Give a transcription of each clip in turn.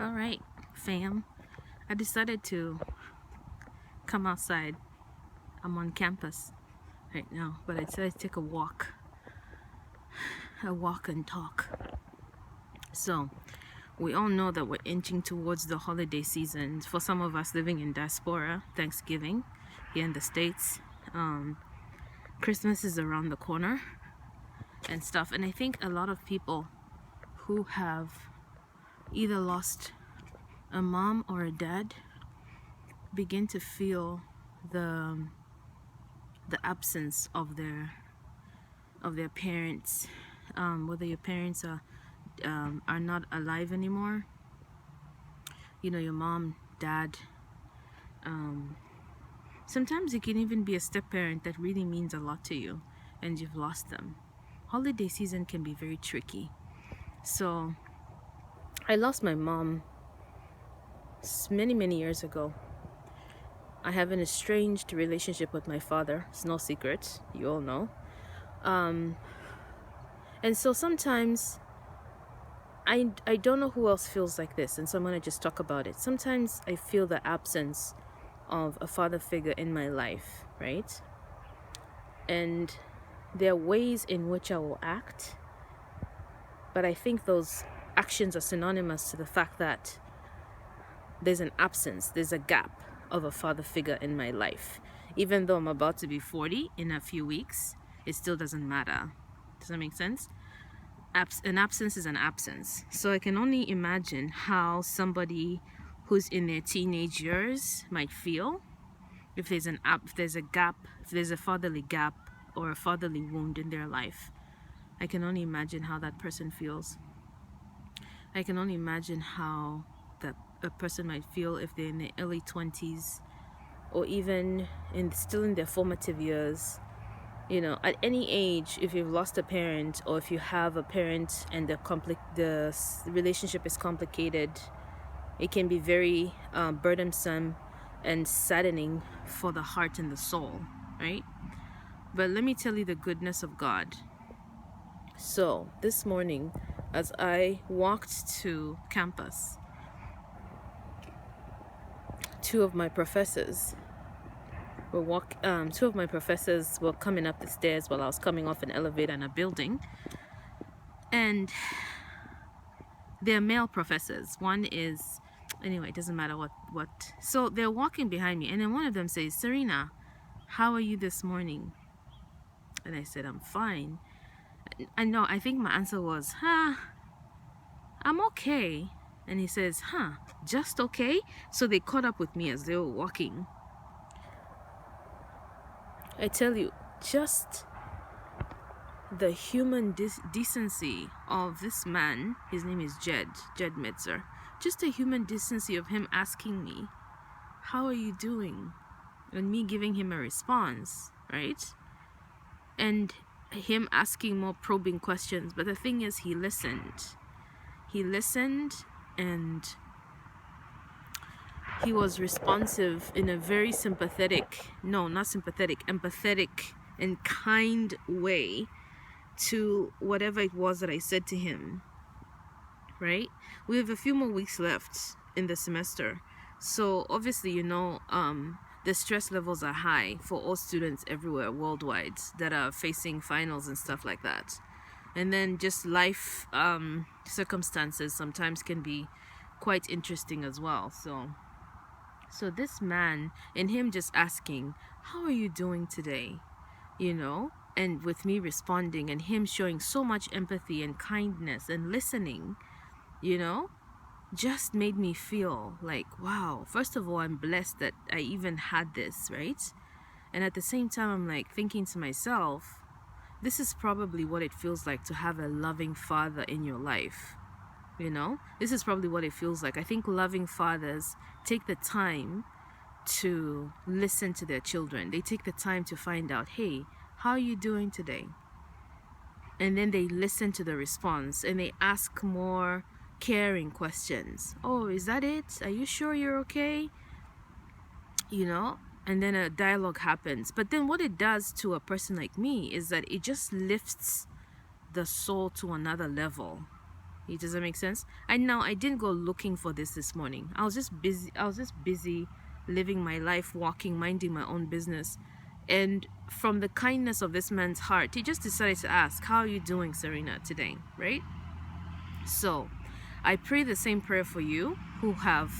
All right, fam. I decided to come outside. I'm on campus right now, but I decided to take a walk and talk. So, we all know that we're inching towards the holiday season. For some of us living in diaspora, Thanksgiving here in the States, Christmas is around the corner and stuff. And I think a lot of people who have either lost a mom or a dad begin to feel the absence of their parents, whether your parents are not alive anymore, your mom, dad. Sometimes it can even be a step parent that really means a lot to you and you've lost them. Holiday season can be very tricky. So I lost my mom many years ago. I have an estranged relationship with my father. It's no secret, you all know. And so sometimes I don't know who else feels like this, and so I'm going to just talk about it. Sometimes I feel the absence of a father figure in my life, right? And there are ways in which I will act, but I think those actions are synonymous to the fact that there's an absence, there's a gap of a father figure in my life. Even though I'm about to be 40 in a few weeks, it still doesn't matter. Does that make sense? An absence is an absence. So I can only imagine how somebody who's in their teenage years might feel if there's a gap, if there's a fatherly gap or a fatherly wound in their life. I can only imagine how that person feels. I can only imagine how a person might feel if they're in their early 20s or even still in their formative years. At any age, if you've lost a parent or if you have a parent and the relationship is complicated, it can be very burdensome and saddening for the heart and the soul, right? But let me tell you the goodness of God. So this morning, as I walked to campus, two of my professors were coming up the stairs while I was coming off an elevator in a building. And they're male professors. One is, anyway, it doesn't matter what. So they're walking behind me, and then one of them says, "Serena, how are you this morning?" And I said, "I'm fine." I think my answer was, I'm okay. And he says, just okay? So they caught up with me as they were walking. I tell you, just the human decency of this man, his name is Jed Metzer, just the human decency of him asking me, "How are you doing?" and me giving him a response, right? And him asking more probing questions. But the thing is, he listened and he was responsive in a very empathetic and kind way to whatever it was that I said to him, right? We have a few more weeks left in the semester. So obviously, the stress levels are high for all students everywhere worldwide that are facing finals and stuff like that. And then just life circumstances sometimes can be quite interesting as well. So this man, and him just asking, "How are you doing today?" And with me responding and him showing so much empathy and kindness and listening, just made me feel like, wow, first of all, I'm blessed that I even had this, right? And at the same time, I'm like thinking to myself, this is probably what it feels like to have a loving father in your life. This is probably what it feels like. I think loving fathers take the time to listen to their children. They take the time to find out, hey, how are you doing today? And then they listen to the response and they ask more caring questions. "Oh, is that it? Are you sure you're okay?" And then a dialogue happens. But then what it does to a person like me is that it just lifts the soul to another level. Does that make sense? I didn't go looking for this morning. I was just busy living my life, walking, minding my own business. And from the kindness of this man's heart, he just decided to ask, how are you doing, Serena, today? Right? So I pray the same prayer for you who have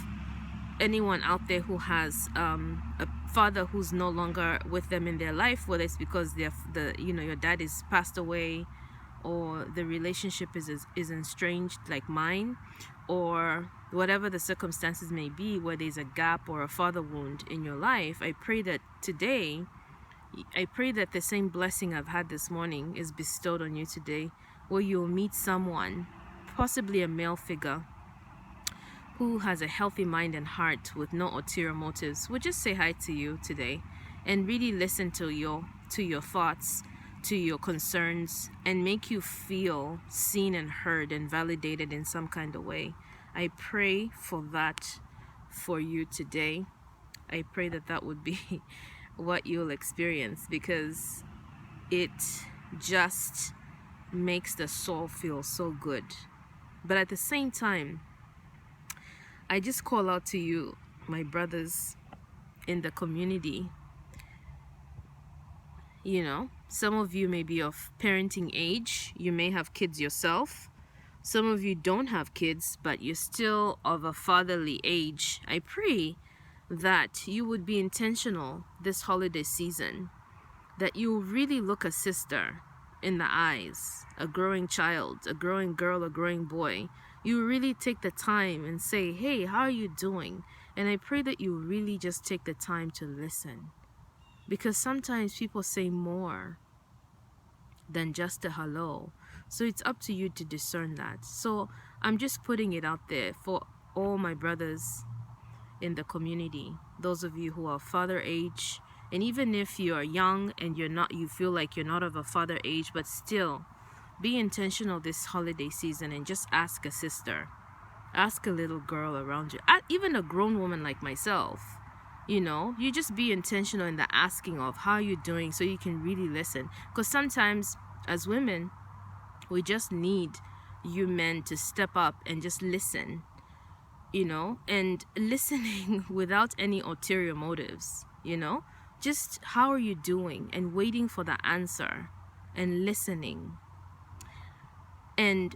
anyone out there who has a father who's no longer with them in their life, whether it's because your dad is passed away, or the relationship is estranged like mine, or whatever the circumstances may be, where there's a gap or a father wound in your life. I pray that today, the same blessing I've had this morning is bestowed on you today, where you'll meet someone, possibly a male figure, who has a healthy mind and heart with no ulterior motives. We'll just say hi to you today and really listen to your thoughts, to your concerns, and make you feel seen and heard and validated in some kind of way. I pray for that for you today. I pray that would be what you'll experience, because it just makes the soul feel so good. But at the same time, I just call out to you, my brothers in the community. Some of you may be of parenting age. You may have kids yourself. Some of you don't have kids, but you're still of a fatherly age. I pray that you would be intentional this holiday season, that you really look a sister in the eyes, a growing child, a growing girl, a growing boy. You really take the time and say, hey, how are you doing? And I pray that you really just take the time to listen, because sometimes people say more than just a hello. So it's up to you to discern that. So I'm just putting it out there for all my brothers in the community, those of you who are father age, and even if you are young and you feel like you're not of a father age, but still be intentional this holiday season and just ask a sister, ask a little girl around you, even a grown woman like myself. You just be intentional in the asking of how you're doing, so you can really listen. Because sometimes as women, we just need you men to step up and just listen, and listening without any ulterior motives, just how are you doing, and waiting for the answer and listening. And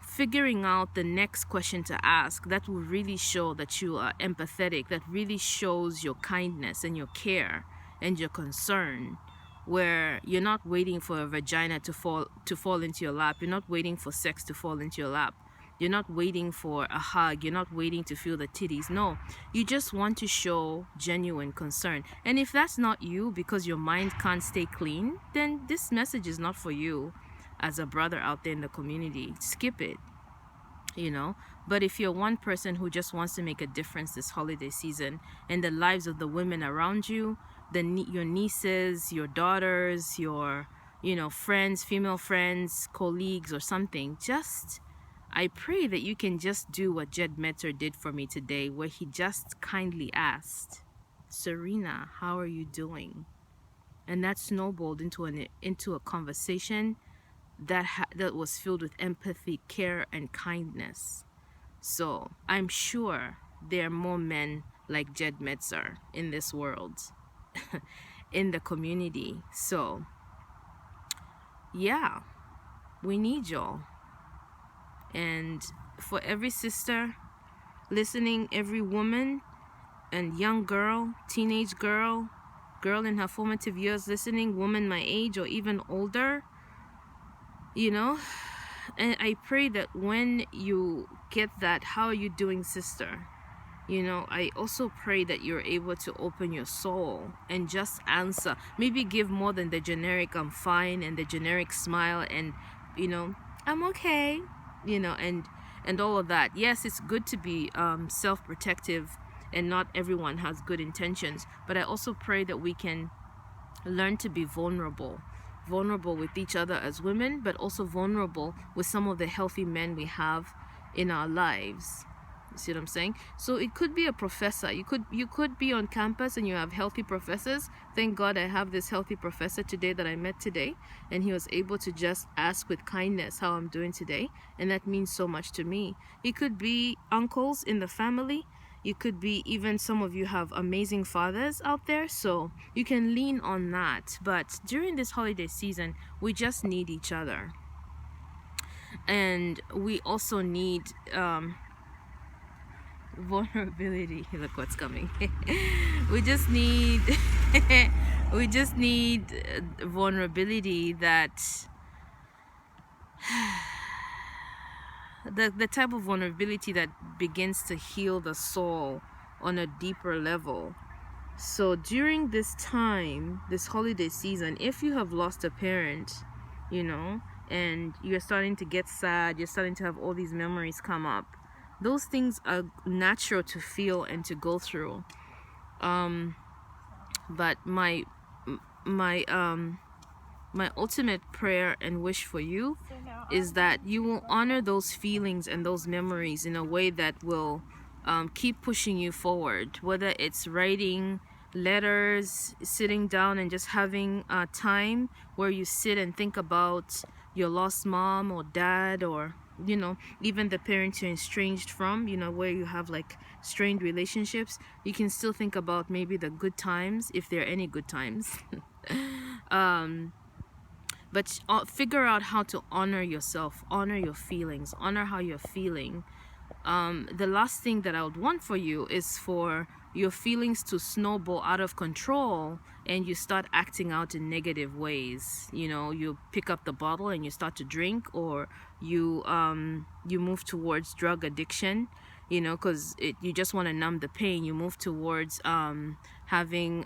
figuring out the next question to ask that will really show that you are empathetic, that really shows your kindness and your care and your concern, where you're not waiting for a vagina to fall into your lap. You're not waiting for sex to fall into your lap. You're not waiting for a hug. You're not waiting to feel the titties. No, you just want to show genuine concern. And if that's not you, because your mind can't stay clean, then this message is not for you. As a brother out there in the community, skip it, But if you're one person who just wants to make a difference this holiday season in the lives of the women around you, your nieces, your daughters, your friends, female friends, colleagues, or something, I pray that you can just do what Jed Metzer did for me today, where he just kindly asked, Serena, how are you doing? And that snowballed into a conversation that was filled with empathy, care, and kindness. So I'm sure there are more men like Jed Metzer in this world, in the community. So yeah, we need y'all. And for every sister listening, every woman and young girl, teenage girl in her formative years listening, woman my age or even older, and I pray that when you get that, how are you doing, sister? I also pray that you're able to open your soul and just answer. Maybe give more than the generic I'm fine and the generic smile and, I'm okay, and all of that. Yes, it's good to be self-protective, and not everyone has good intentions. But I also pray that we can learn to be vulnerable with each other as women, but also vulnerable with some of the healthy men we have in our lives. You see what I'm saying? So it could be a professor. You could be on campus and you have healthy professors. Thank God I have this healthy professor today that I met today, and he was able to just ask with kindness how I'm doing today, and that means so much to me. It could be uncles in the family. You could be, even some of you have amazing fathers out there, so you can lean on that. But during this holiday season, we just need each other. And we also need vulnerability. Look what's coming. We just need we just need vulnerability, that the type of vulnerability that begins to heal the soul on a deeper level. So during this time, this holiday season, if you have lost a parent, you know, and you're starting to get sad, you're starting to have all these memories come up, those things are natural to feel and to go through. But my ultimate prayer and wish for you is that you will honor those feelings and those memories in a way that will keep pushing you forward, whether it's writing letters, sitting down and just having time where you sit and think about your lost mom or dad, or you know, even the parents you're estranged from, you know, where you have like strained relationships. You can still think about maybe the good times, if there are any good times. But figure out how to honor yourself, honor your feelings, honor how you're feeling. The last thing that I would want for you is for your feelings to snowball out of control and you start acting out in negative ways. You know, you pick up the bottle and you start to drink, or you move towards drug addiction, you know, because you just want to numb the pain. You move towards having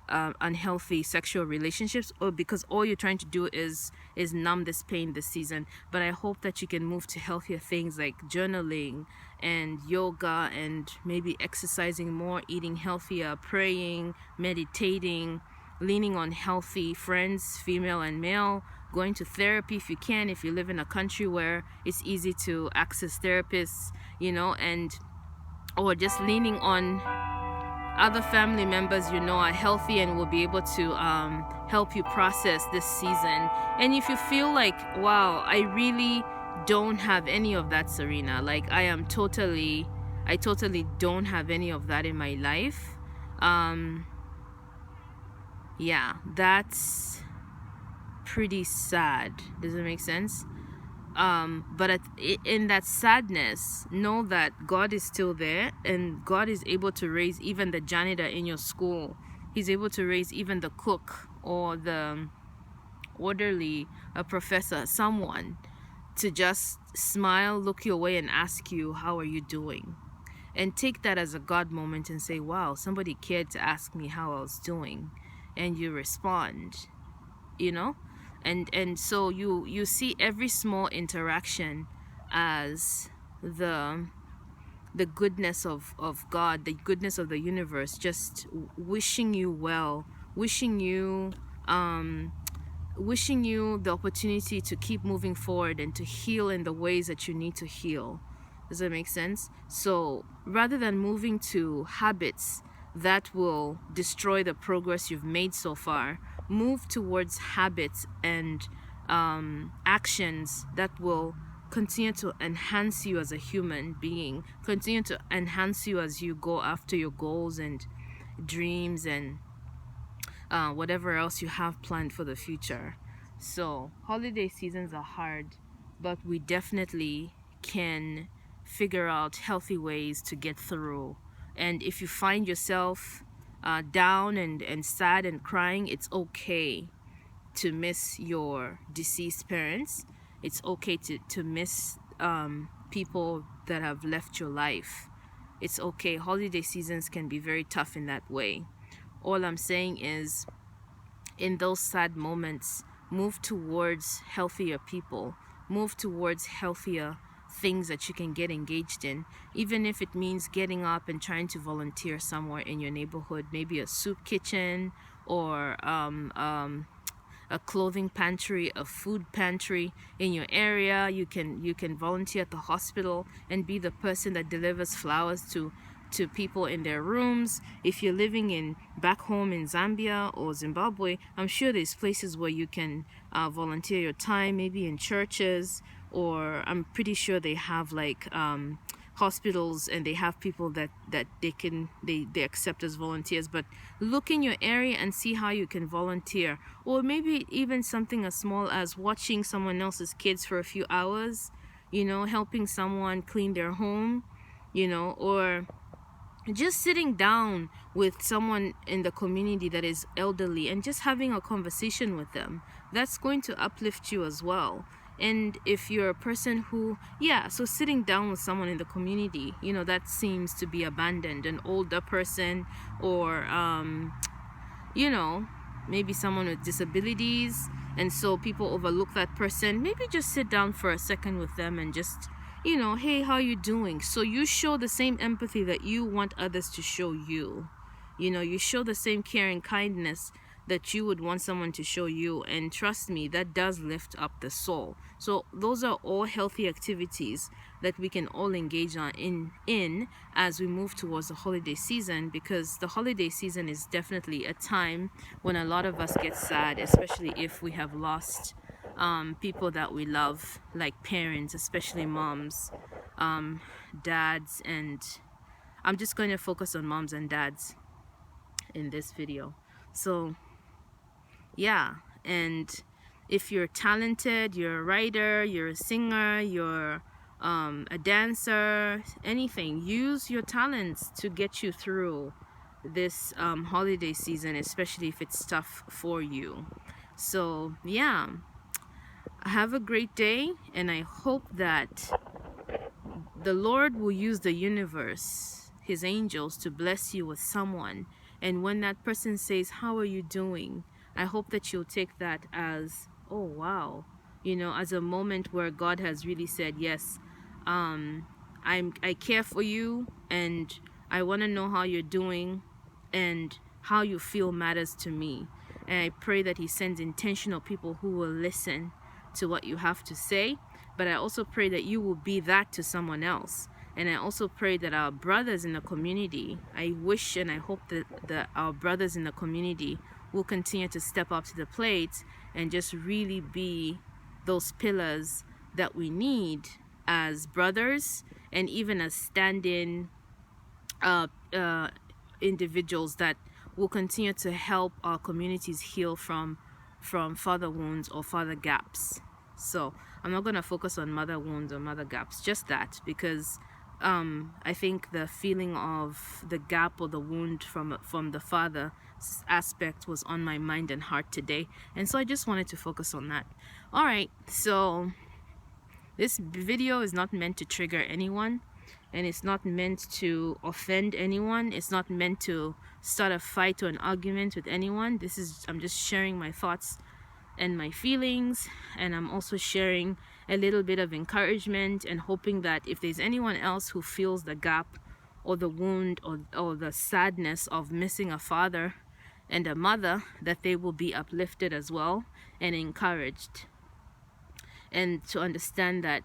unhealthy sexual relationships, or because all you're trying to do is numb this pain this season. But I hope that you can move to healthier things like journaling and yoga, and maybe exercising more, eating healthier, praying, meditating, leaning on healthy friends, female and male, going to therapy if you can, if you live in a country where it's easy to access therapists, you know, and or just leaning on other family members you know are healthy and will be able to help you process this season. And if you feel like, wow, I really don't have any of that, Serena, like I totally don't have any of that in my life, yeah, that's pretty sad. Does it make sense? But in that sadness, know that God is still there, and God is able to raise even the janitor in your school. He's able to raise even the cook or the orderly, a professor, someone to just smile, look your way and ask you, how are you doing? And take that as a God moment and say, wow, somebody cared to ask me how I was doing. And you respond, you know? And so you see every small interaction as the goodness of God, the goodness of the universe, just wishing you well, wishing you the opportunity to keep moving forward and to heal in the ways that you need to heal. Does that make sense? So rather than moving to habits that will destroy the progress you've made so far, move towards habits and actions that will continue to enhance you as a human being, continue to enhance you as you go after your goals and dreams and whatever else you have planned for the future. So holiday seasons are hard, but we definitely can figure out healthy ways to get through. And if you find yourself down and sad and crying, it's okay to miss your deceased parents. It's okay to miss people that have left your life. It's okay. Holiday seasons can be very tough in that way. All I'm saying is, in those sad moments, move towards healthier people, move towards healthier things that you can get engaged in, even if it means getting up and trying to volunteer somewhere in your neighborhood, maybe a soup kitchen or a clothing pantry, a food pantry in your area. You can volunteer at the hospital and be the person that delivers flowers to people in their rooms. If you're living in back home in Zambia or Zimbabwe, I'm sure there's places where you can volunteer your time, maybe in churches, or I'm pretty sure they have like hospitals, and they have people that they accept as volunteers. But look in your area and see how you can volunteer, or maybe even something as small as watching someone else's kids for a few hours, you know, helping someone clean their home, you know, or just sitting down with someone in the community that is elderly and just having a conversation with them. That's going to uplift you as well. And if you're a person who, yeah, so sitting down with someone in the community, you know, that seems to be abandoned, an older person, or you know, maybe someone with disabilities, and so people overlook that person. Maybe just sit down for a second with them and just, you know, hey, how you doing? So you show the same empathy that you want others to show you. You know, you show the same care and kindness that you would want someone to show you, and trust me, that does lift up the soul. So those are all healthy activities that we can all engage on in as we move towards the holiday season, because the holiday season is definitely a time when a lot of us get sad, especially if we have lost people that we love, like parents, especially moms, dads, and I'm just going to focus on moms and dads in this video. So yeah, and if you're talented, you're a writer, you're a singer, you're a dancer, anything, use your talents to get you through this holiday season, especially if it's tough for you. So yeah, have a great day, and I hope that the Lord will use the universe, his angels, to bless you with someone. And when that person says, how are you doing? I hope that you'll take that as, oh wow, you know, as a moment where God has really said, yes, I care for you, and I want to know how you're doing, and how you feel matters to me. And I pray that he sends intentional people who will listen to what you have to say. But I also pray that you will be that to someone else. And I also pray that our brothers in the community, I wish and I hope that our brothers in the community will continue to step up to the plate and just really be those pillars that we need as brothers, and even as stand-in individuals that will continue to help our communities heal from father wounds or father gaps. So I'm not going to focus on mother wounds or mother gaps, just that, because I think the feeling of the gap or the wound from the father aspect was on my mind and heart today, and so I just wanted to focus on that. All right, so this video is not meant to trigger anyone, and it's not meant to offend anyone. It's not meant to start a fight or an argument with anyone. I'm just sharing my thoughts and my feelings, and I'm also sharing a little bit of encouragement, and hoping that if there's anyone else who feels the gap or the wound or the sadness of missing a father and a mother, that they will be uplifted as well and encouraged, and to understand that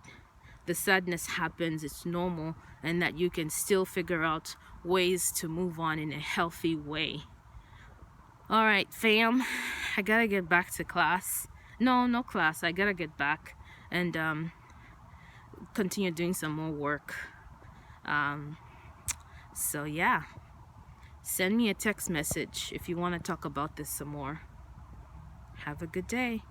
the sadness happens, it's normal, and that you can still figure out ways to move on in a healthy way. All right, fam, I gotta get back to class. No class, I gotta get back and continue doing some more work. So yeah, send me a text message if you want to talk about this some more. Have a good day.